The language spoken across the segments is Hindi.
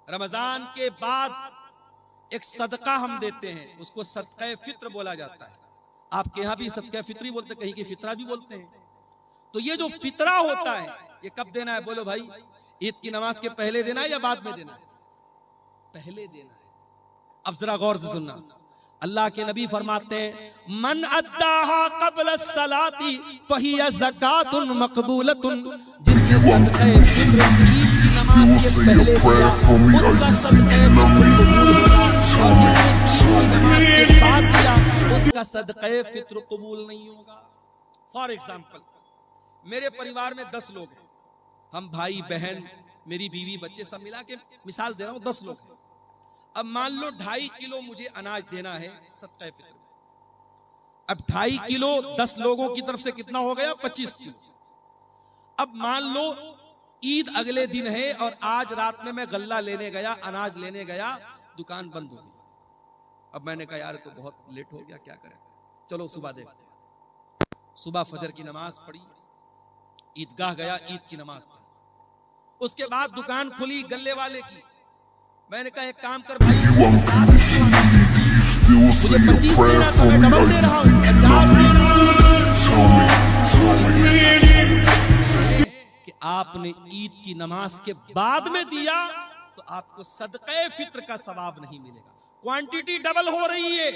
रमजान के बाद एक सदका हम देते हैं, उसको सदका फित्र बोला जाता है। आपके यहाँ भी सदका फित्री बोलते, कहीं की फितरा भी बोलते हैं। तो ये जो फितरा होता है ये कब देना है बोलो भाई? ईद की नमाज के पहले देना है या बाद में देना है? पहले देना है। अब जरा गौर से सुनना, अल्लाह के नबी फरमाते हैं मन अद्दाहा क़ब्ल सलाती फहिया ज़कातुन मक़बूलतुन, जिसने सदका फित्र ईद की नमाज के पहले दिया उसका सदका कबूल होगा, और जिसने ईद की नमाज के बाद दिया उसका सदका फित्र कबूल नहीं होगा। फॉर एग्जाम्पल, मेरे परिवार में 10 लोग हैं, हम भाई बहन मेरी बीवी बच्चे सब मिला के मिसाल दे रहा हूं, 10 लोग हैं। अब मान लो 2.5 किलो मुझे अनाज देना है सदका फित्र में। अब 2.5 किलो 10 लोगों की तरफ से कितना हो गया? 25 किलो। अब मान लो ईद अगले दिन है और आज रात में मैं गल्ला लेने गया, अनाज लेने गया, दुकान बंद हो गई। अब मैंने कहा यार तो बहुत लेट हो गया, क्या करें, चलो सुबह देखते हैं। सुबह फजर की नमाज पढ़ी, ईदगाह गया, ईद की नमाज पढ़ी। उसके बाद दुकान खुली गल्ले वाले की। मैंने कहा एक काम कर भाई, मुझे 25 देना था, मैं डबल दे रहा हूं, 50 दे रहा हूं। कि आपने ईद की नमाज के बाद में दिया तो आपको सदक़े फित्र का सवाब नहीं मिलेगा। क्वांटिटी डबल हो रही है,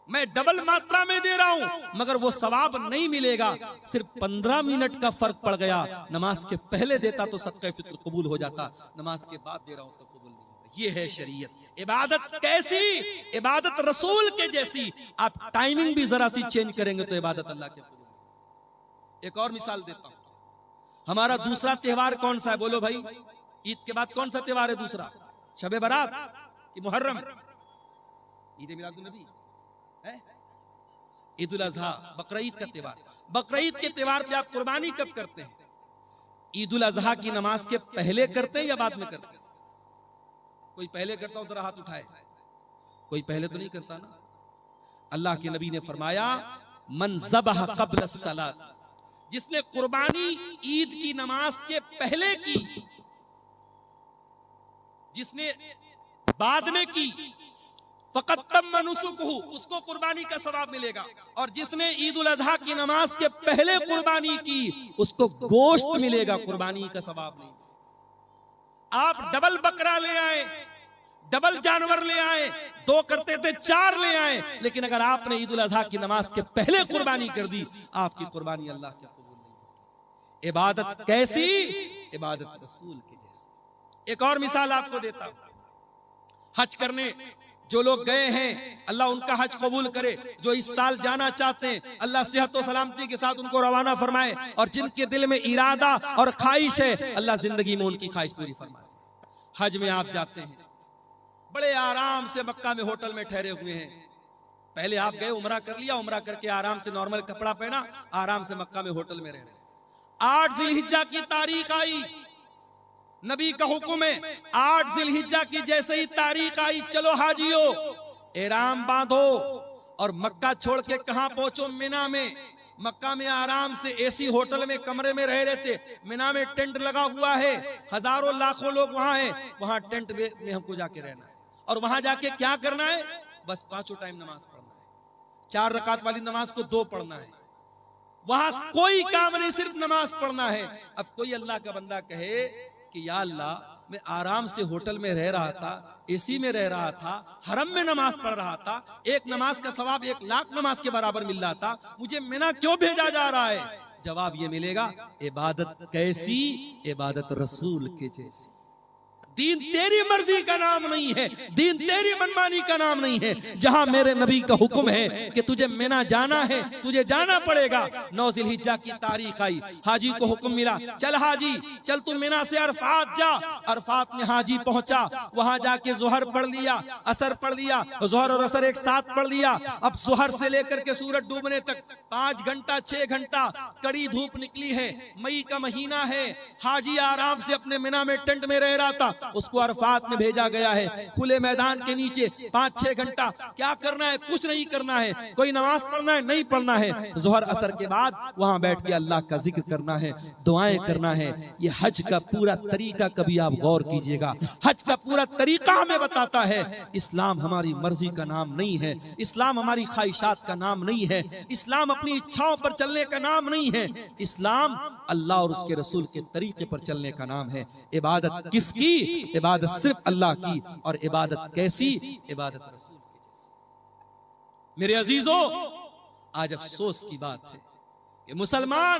मैं डबल मात्रा में दे रहा हूं, मगर वो सवाब नहीं मिलेगा। सिर्फ 15 मिनट का फर्क पड़ गया। नमाज के पहले देता तो सदक़े फित्र कबूल हो जाता, नमाज के बाद दे रहा हूं तो कबूल नहीं होगा। ये है शरीयत। इबादत कैसी? इबादत रसूल के जैसी। आप टाइमिंग भी जरा सी चेंज करेंगे तो इबादत अल्लाह के कबूल। एक और मिसाल देता हूं, हमारा दूसरा त्योहार कौन सा है बोलो भाई? ईद के बाद कौन सा त्योहार है दूसरा? शबे बारात कि मुहर्रम? ईद मिलादुन नबी है, ईद उल अज़हा, बकरीद का त्योहार। बकरीद के त्योहार पे आप कुर्बानी कब करते हैं? ईद उल अज़हा की नमाज के पहले करते हैं या बाद में करते हैं? कोई पहले करता हो जरा हाथ उठाए। कोई पहले तो नहीं करता ना। अल्लाह के नबी ने फरमाया मन ज़बह क़ब्ल सलात, जिसने कुर्बानी ईद की नमाज के पहले की, जिसने बाद में की, फ़क़त तम्म नुसुकुहु, उसको कुर्बानी का सवाब मिलेगा। और जिसने ईद उल अज़हा की नमाज के पहले कुर्बानी की उसको गोश्त मिलेगा, कुर्बानी का सवाब नहीं। आप डबल बकरा ले आए, डबल जानवर ले आए, 2 करते थे 4 ले आए, लेकिन अगर आपने ईद उल अज़हा की नमाज के पहले कुर्बानी कर दी, आपकी कुर्बानी अल्लाह के कबूल नहीं होगी। इबादत कैसी? इबादत रसूल के जैसी। एक और मिसाल आपको देता हूं, हज करने जो लोग गए हैं अल्लाह उनका हज कबूल करे। जो इस साल जाना चाहते हैं अल्लाह सेहत और सलामती के साथ उनको रवाना फरमाए, और जिनके दिल में इरादा और ख्वाहिश है अल्लाह जिंदगी में उनकी ख्वाहिश पूरी फरमाए। हज में आप जाते हैं, बड़े आराम से मक्का में होटल में ठहरे हुए हैं। पहले आप गए, उमरा कर लिया, उमरा करके आराम से नॉर्मल कपड़ा पहना, आराम से मक्का में होटल में रह रहे। 8 जिलहिज्जा की तारीख आई, नबी का हुक्म है 8 जिलहिज्जा की जैसे ही तारीख आई, चलो हाजियो एहराम बांधो और मक्का छोड़ के कहां पहुंचो? मिना में। मक्का में आराम से एसी होटल में कमरे में रह रहे थे। मिना में टेंट लगा हुआ है, हजारों लाखों लोग वहां हैं, वहां टेंट में हमको जाके रहना है। और वहां जाके क्या करना है? बस 5 टाइम नमाज पढ़ना है। 4 रकात वाली नमाज को 2 पढ़ना है। वहां कोई काम नहीं, सिर्फ नमाज पढ़ना है। अब कोई अल्लाह का बंदा कहे कि या अल्लाह मैं आराम से होटल में रह रहा था, एसी में रह रहा था, हरम में नमाज पढ़ रहा था, एक नमाज का सवाब 1 लाख नमाज के बराबर मिल रहा था, मुझे मिना क्यों भेजा जा रहा है? जवाब ये मिलेगा, इबादत कैसी? इबादत रसूल के जैसी। दीन तेरी मर्जी का नाम नहीं है, दीन तेरी मनमानी का नाम नहीं है। जहां मेरे नबी का हुक्म है कि तुझे मिना जाना है, तुझे जाना पड़ेगा। 9 जिलहिज्जा की तारीख आई, हाजी को हुक्म मिला, चल हाजी चल तू मिना से अरफात जा। अरफात में हाजी पहुंचा, वहां जाके जोहर पढ़ लिया, असर पढ़ लिया, जोहर और असर एक साथ पढ़ लिया। अब जोहर से लेकर के सूरज डूबने तक 5 घंटा 6 घंटा कड़ी धूप निकली है, मई का महीना है। हाजी आराम से अपने मिना में टेंट में रह रहा था, उसको अरफात में भेजा गया है, खुले मैदान के नीचे 5-6 घंटा क्या करना है, कुछ नहीं करना है, कोई नमाज पढ़ना है नहीं पढ़ना है, जोहर असर के बाद वहां बैठ के अल्लाह का जिक्र करना है, दुआएं करना है। ये हज का पूरा तरीका कभी आप गौर कीजिएगा, हज का पूरा तरीका हमें बताता है इस्लाम हमारी मर्जी का नाम नहीं है, इस्लाम हमारी ख्वाहिशात का नाम नहीं है, इस्लाम अपनी इच्छाओं पर चलने का नाम नहीं है, इस्लाम अल्लाह और उसके रसूल के तरीके पर चलने का नाम है। इबादत किसकी? इबादत सिर्फ अल्लाह की, और इबादत कैसी? इबादत रसूल की जैसी। मेरे अजीजों, आज अफसोस की बात है कि मुसलमान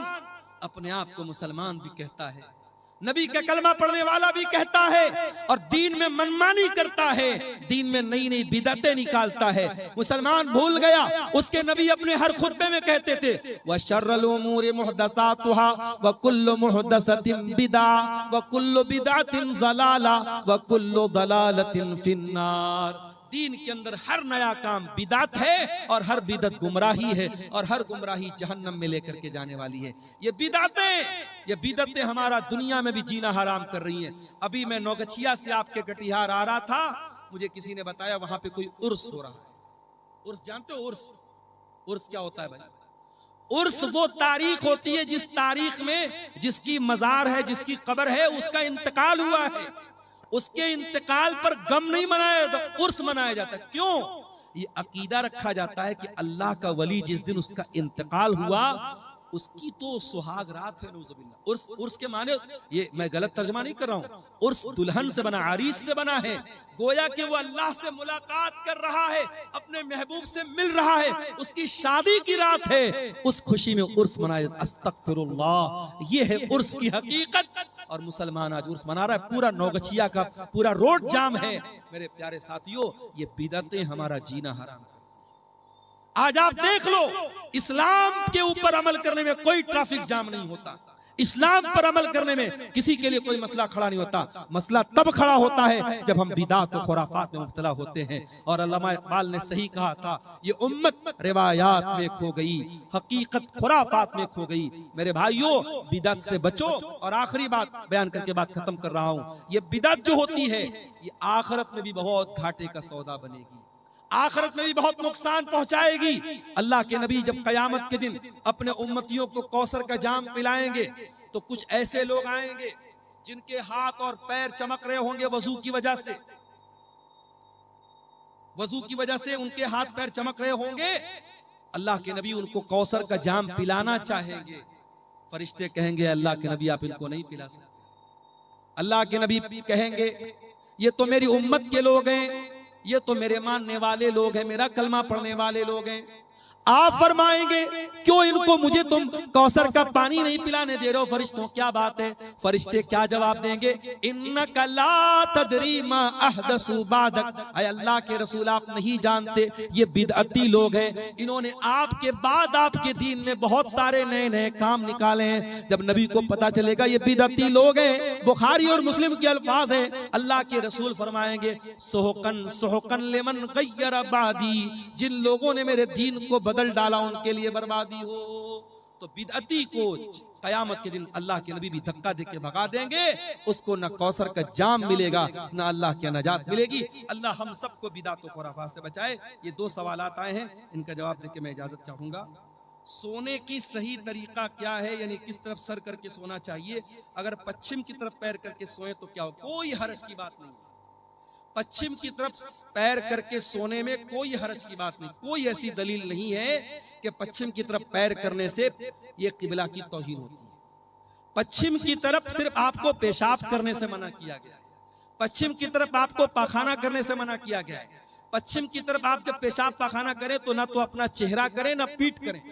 अपने आप को मुसलमान भी कहता है, नबी का कलमा पढ़ने वाला भी कहता है, और दीन में मनमानी करता है, दीन में नई नई बिदअतें निकालता है। मुसलमान भूल गया उसके नबी अपने हर खुतबे में कहते थे व शर्रुल उमूरि मुहदसातुहा व कुल्लु मुहदसतिन बिदा व कुल्लु बिदअतिन ज़लाला व कुल्लु ज़लालतिन फिन्नार। दीन के अंदर हर नया काम बिदात है, और हर बिदत गुमराही है, और हर गुमराही जहन्नम में लेकर के जाने वाली है। ये बिदतें हमारा दुनिया में भी जीना हराम कर रही हैं। अभी मैं नौगछिया से आपके कटिहार आ रहा था, मुझे किसी ने बताया वहां पे कोई उर्स हो रहा है। उर्स जानते हो? उर्स क्या होता है भाई? उर्स वो तारीख होती है जिस तारीख में जिसकी मजार है, जिसकी कब्र है, उसका इंतकाल हुआ है, उसके इंतकाल पर गम नहीं मनाया जाता, उर्स मनाया जाता है। क्यों? ये अकीदा रखा जाता है कि अल्लाह का वली जिस दिन उसका इंतकाल हुआ उसकी तो सुहाग रात है। नऊजुबिल्लाह। उर्स के माने, ये मैं गलत तर्जमा नहीं कर रहा हूं, उर्स दुल्हन से बना, आरीस से बना है। गोया कि वो अल्लाह से मुलाकात कर रहा है, अपने महबूब से मिल रहा है, उसकी शादी की रात है, उस खुशी में उर्स मनाया। अस्तगफिरुल्लाह, ये है उर्स की हकीकत। और मुसलमान आज उर्स मना रहा है, पूरा नौगछिया का पूरा रोड जाम है। मेरे प्यारे साथियों, ये बिदअतें हमारा जीना हराम करती है। आज आप देख लो, इस्लाम के ऊपर अमल करने में कोई ट्रैफिक जाम नहीं होता, इस्लाम पर अमल करने में किसी के लिए कोई मसला खड़ा नहीं होता। मसला तब खड़ा होता है जब हम बिदात और खुराफात में मुब्तला होते हैं। और अल्लामा इकबाल ने सही कहा था, ये उम्मत रिवायात में खो गई, हकीकत खुराफात में खो गई। मेरे भाइयों, बिदात से बचो। और आखिरी बात बयान करके बात खत्म कर रहा हूं, ये बिदात जो होती है ये आखिरत में भी बहुत घाटे का सौदा बनेगी, आखिरत में भी बहुत नुकसान पहुंचाएगी। अल्लाह के नबी जब कयामत के दिन अपने उम्मतियों को कौसर का जाम पिलाएंगे तो कुछ ऐसे लोग आएंगे जिनके हाथ और पैर चमक रहे होंगे वजू की वजह से, वजू की वजह से उनके हाथ पैर चमक रहे होंगे। अल्लाह के नबी उनको कौसर का जाम पिलाना चाहेंगे, फरिश्ते कहेंगे अल्लाह के नबी आप इनको नहीं पिला सकते। अल्लाह के नबी कहेंगे ये तो मेरी उम्मत के लोग हैं, ये तो मेरे मानने वाले लोग हैं, मेरा कलमा पढ़ने वाले लोग हैं। आप फरमाएंगे क्यों इनको मुझे तुम कौसर का पानी नहीं पिलाने दे रहे हो फरिश्तों, क्या बात है? फरिश्ते क्या जवाब देंगे? इन्नका ला तदरी मा अहदसु बादक, ऐ अल्लाह के रसूल आप नहीं जानते ये बिदअती लोग हैं, इन्होंने आपके बाद आपके दीन में बहुत सारे नए नए काम निकाले हैं। जब नबी को पता चलेगा ये बिदअती लोग हैं, बुखारी और मुस्लिम के अल्फाज हैं, अल्लाह के रसूल फरमाएंगे सुहकन सुहकन लिमन गय्यर बादी, जिन लोगों ने मेरे दीन को बदल डाला उनके लिए बर्बादी हो। तो बिदअती को कयामत के दिन अल्लाह के नबी भी धक्का देके भगा देंगे, उसको न कौसर का जाम मिलेगा न अल्लाह की नजात मिलेगी। अल्लाह हम सबको बिदअत और खुराफात से बचाए। ये 2 सवालात आए हैं, इनका जवाब देके मैं इजाजत चाहूंगा। सोने की सही तरीका क्या है, यानी किस तरफ सर करके सोना चाहिए? अगर पश्चिम की तरफ पैर करके सोए तो क्या हो, कोई हरज की बात नहीं। पश्चिम की तरफ पैर करके सोने में कोई हरज की बात नहीं, कोई ऐसी दलील नहीं है कि पश्चिम की तरफ पैर करने से ये किबला की तौहीन होती है। पश्चिम की तरफ सिर्फ आपको पेशाब करने से मना किया गया है, पश्चिम की तरफ आपको पाखाना करने से मना किया गया है। पश्चिम की तरफ आप जब पेशाब पाखाना करें तो ना तो अपना चेहरा करें ना पीठ करें।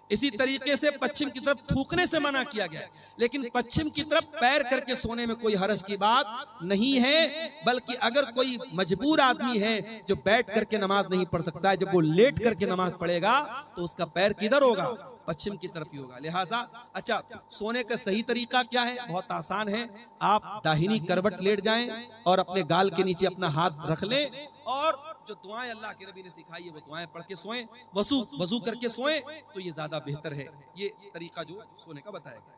इसी तरीके से पश्चिम की तरफ थूकने से मना किया गया है, लेकिन पश्चिम की तरफ पैर करके सोने में कोई हरज की बात नहीं है। बल्कि अगर कोई मजबूर आदमी है जो बैठ करके नमाज नहीं पढ़ सकता है, जब वो लेट करके नमाज पढ़ेगा तो उसका पैर किधर होगा? पश्चिम की तरफ ही होगा। लिहाजा अच्छा, सोने का सही तरीका क्या है? बहुत आसान है। आप दाहिनी करवट लेट जाएं और अपने गाल के नीचे अपना हाथ रख लें और जो दुआएं अल्लाह के नबी ने सिखाई है वो दुआएं पढ़ के सोएं, वजू करके सोएं, तो ये ज्यादा बेहतर है। ये तरीका जो सोने का बताया गया।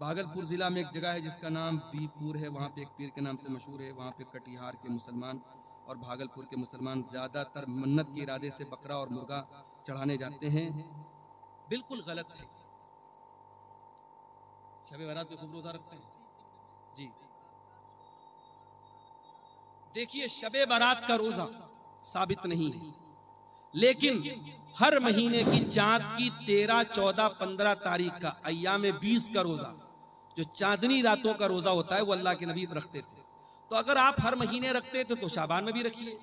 भागलपुर जिला में एक जगह है जिसका नाम बीपुर है, वहाँ पे एक पीर के नाम से मशहूर है। वहाँ पे कटिहार के मुसलमान और भागलपुर के मुसलमान ज्यादातर मन्नत के इरादे से बकरा और मुर्गा चढ़ाने जाते हैं। बिल्कुल गलत है। शब बारात में खूब रोजा रखते हैं जी। देखिए, शब बारात का रोजा साबित नहीं है, लेकिन हर महीने की चांद की 13, 14, 15 तारीख का अय्याम 20 का रोजा, जो चांदनी रातों का रोजा होता है, वो अल्लाह के नबी रखते थे। तो अगर आप हर महीने रखते थे तो शाबान में भी रखिए।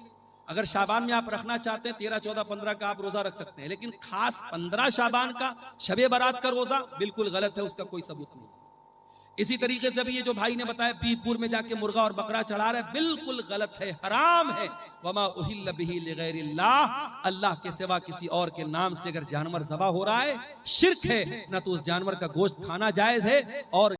अगर शाबान में आप रखना चाहते हैं 13, 14, 15 का आप रोजा रख सकते हैं, लेकिन खास 15 शाबान का शबे बारात का रोजा बिल्कुल गलत है, उसका कोई सबूत नहीं। इसी तरीके से भी ये जो भाई ने बताया बीरपुर में जाके मुर्गा और बकरा चढ़ा रहे, बिल्कुल गलत है, हराम है। वमा उहिल्ल बिही लिगैरिल्लाह, अल्लाह के सिवा किसी और के नाम से अगर जानवर ज़बह हो रहा है, शिर्क है। न तो उस जानवर का गोश्त खाना जायज है और